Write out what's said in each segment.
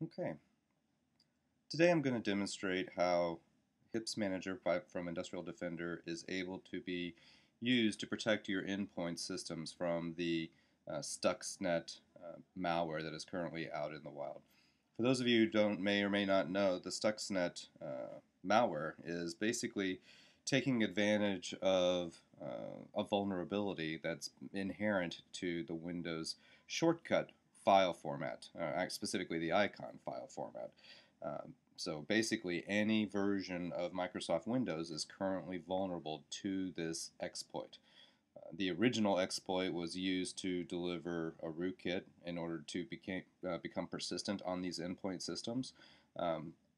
Okay, today I'm going to demonstrate how HIPS Manager from Industrial Defender is able to be used to protect your endpoint systems from the Stuxnet malware that is currently out in the wild. For those of you who may or may not know, the Stuxnet malware is basically taking advantage of a vulnerability that's inherent to the Windows shortcut file format, specifically the icon file format. So basically, any version of Microsoft Windows is currently vulnerable to this exploit. The original exploit was used to deliver a rootkit in order to become persistent on these endpoint systems.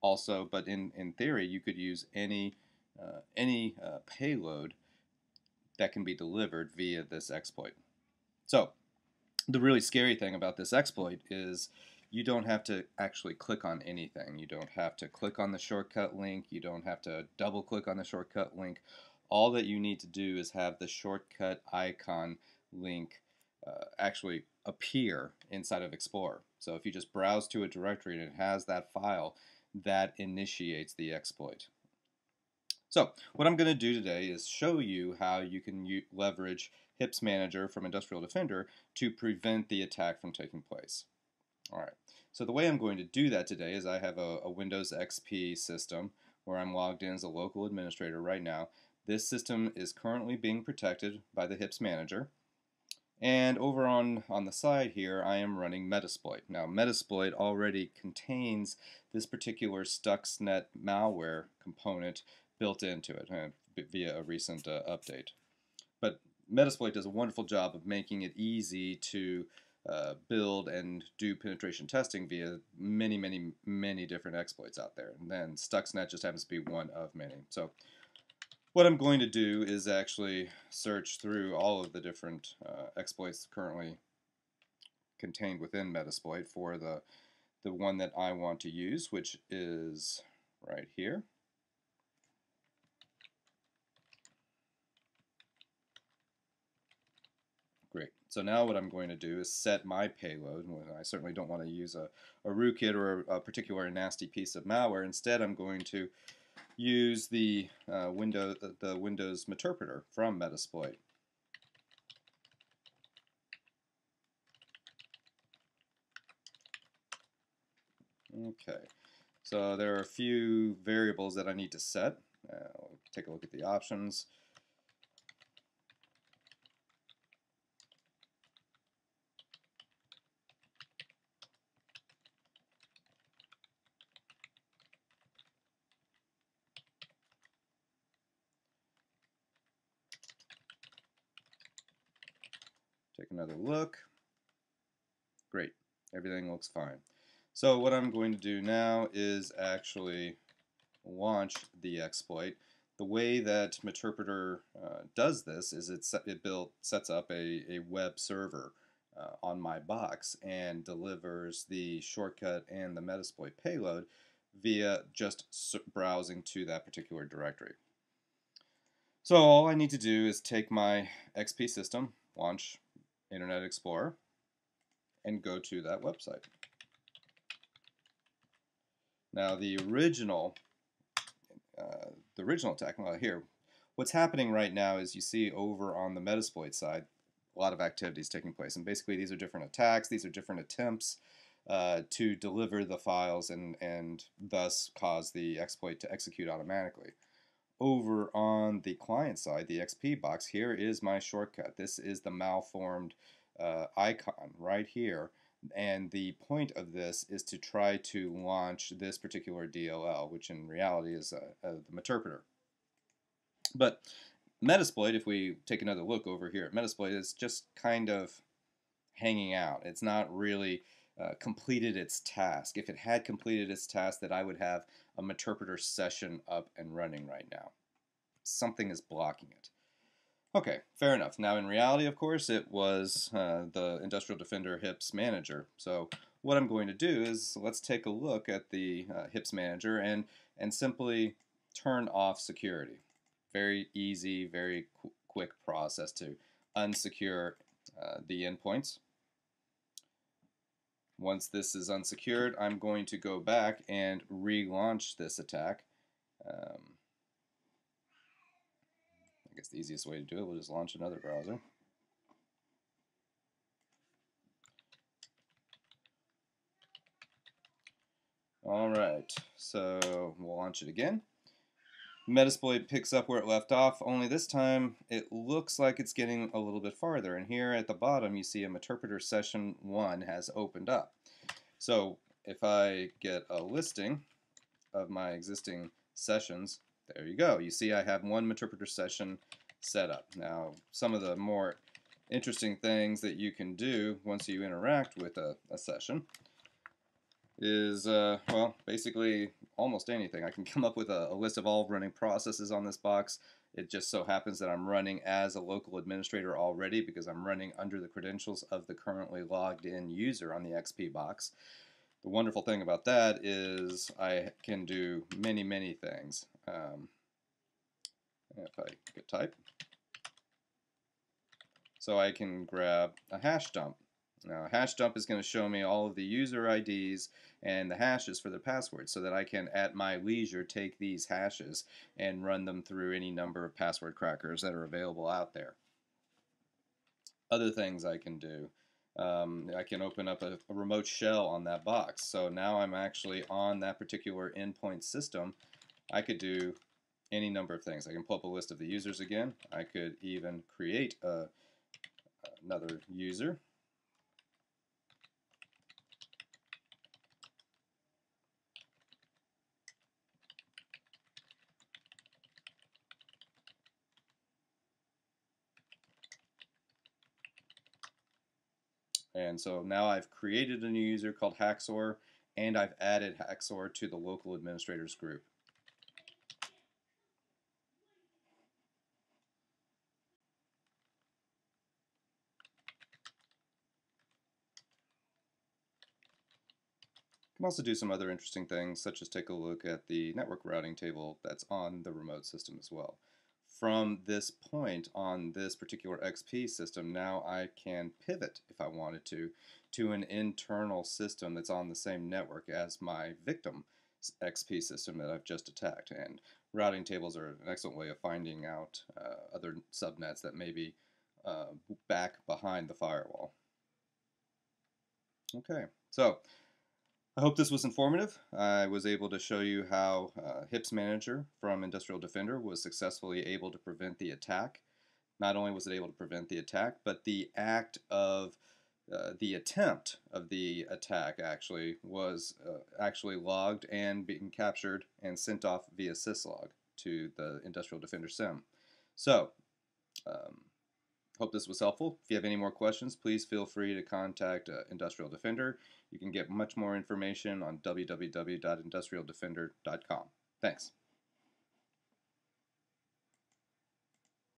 Also, but in theory, you could use any payload that can be delivered via this exploit. So the really scary thing about this exploit is you don't have to actually click on anything. You don't have to click on the shortcut link. You don't have to double click on the shortcut link. All that you need to do is have the shortcut icon link actually appear inside of Explorer. So if you just browse to a directory and it has that file, that initiates the exploit. So what I'm going to do today is show you how you can leverage HIPS Manager from Industrial Defender to prevent the attack from taking place. All right. So the way I'm going to do that today is I have a Windows XP system where I'm logged in as a local administrator right now. This system is currently being protected by the HIPS Manager. And over on the side here, I am running Metasploit. Now, Metasploit already contains this particular Stuxnet malware component built into it via a recent update. But Metasploit does a wonderful job of making it easy to build and do penetration testing via many different exploits out there. And then Stuxnet just happens to be one of many. So what I'm going to do is actually search through all of the different exploits currently contained within Metasploit for the one that I want to use, which is right here. Great. So now what I'm going to do is set my payload. I certainly don't want to use a rootkit or a particular nasty piece of malware. Instead, I'm going to use the Windows Meterpreter from Metasploit. Okay, so there are a few variables that I need to set. We'll take a look at the options. Take another look. Great, everything looks fine. So what I'm going to do now is actually launch the exploit. The way that Meterpreter does this is it sets up a web server on my box and delivers the shortcut and the Metasploit payload via just browsing to that particular directory. So all I need to do is take my XP system, launch Internet Explorer, and go to that website. Now the original attack, well, here, what's happening right now is you see over on the Metasploit side a lot of activities taking place, and basically these are different attacks, these are different attempts to deliver the files and thus cause the exploit to execute automatically. Over on the client side, the XP box, here is my shortcut. This is the malformed icon right here. And the point of this is to try to launch this particular DLL, which in reality is the Meterpreter. But Metasploit, if we take another look over here at Metasploit, is just kind of hanging out. It's not really completed its task. If it had completed its task, that I would have a Meterpreter session up and running right now. Something is blocking it. Okay, fair enough. Now in reality, of course, it was the Industrial Defender HIPS Manager. So what I'm going to do is let's take a look at the HIPS Manager and simply turn off security. Very easy, very quick process to unsecure the endpoints. Once this is unsecured, I'm going to go back and relaunch this attack. I guess the easiest way to do it, we'll just launch another browser. Alright, so we'll launch it again. Metasploit picks up where it left off, only this time it looks like it's getting a little bit farther. And here at the bottom you see a Meterpreter session 1 has opened up. So if I get a listing of my existing sessions, there you go. You see I have one Meterpreter session set up. Now some of the more interesting things that you can do once you interact with a session is, well, basically almost anything. I can come up with a list of all running processes on this box. It just so happens that I'm running as a local administrator already because I'm running under the credentials of the currently logged in user on the XP box. The wonderful thing about that is I can do many things. If I could type. So I can grab a hash dump. Now, a hash dump is going to show me all of the user IDs and the hashes for the password so that I can, at my leisure, take these hashes and run them through any number of password crackers that are available out there. Other things I can do. I can open up a remote shell on that box. So now I'm actually on that particular endpoint system. I could do any number of things. I can pull up a list of the users again. I could even create another user. And so now I've created a new user called Haxor, and I've added Haxor to the local administrators group. You can also do some other interesting things, such as take a look at the network routing table that's on the remote system as well. From this point on this particular XP system, now I can pivot, if I wanted to an internal system that's on the same network as my victim XP system that I've just attacked. And routing tables are an excellent way of finding out other subnets that may be back behind the firewall. Okay, so I hope this was informative. I was able to show you how HIPS Manager from Industrial Defender was successfully able to prevent the attack. Not only was it able to prevent the attack, but the act of the attempt of the attack actually was actually logged and being captured and sent off via syslog to the Industrial Defender SIM. So, hope this was helpful. If you have any more questions, please feel free to contact Industrial Defender. You can get much more information on www.industrialdefender.com. Thanks.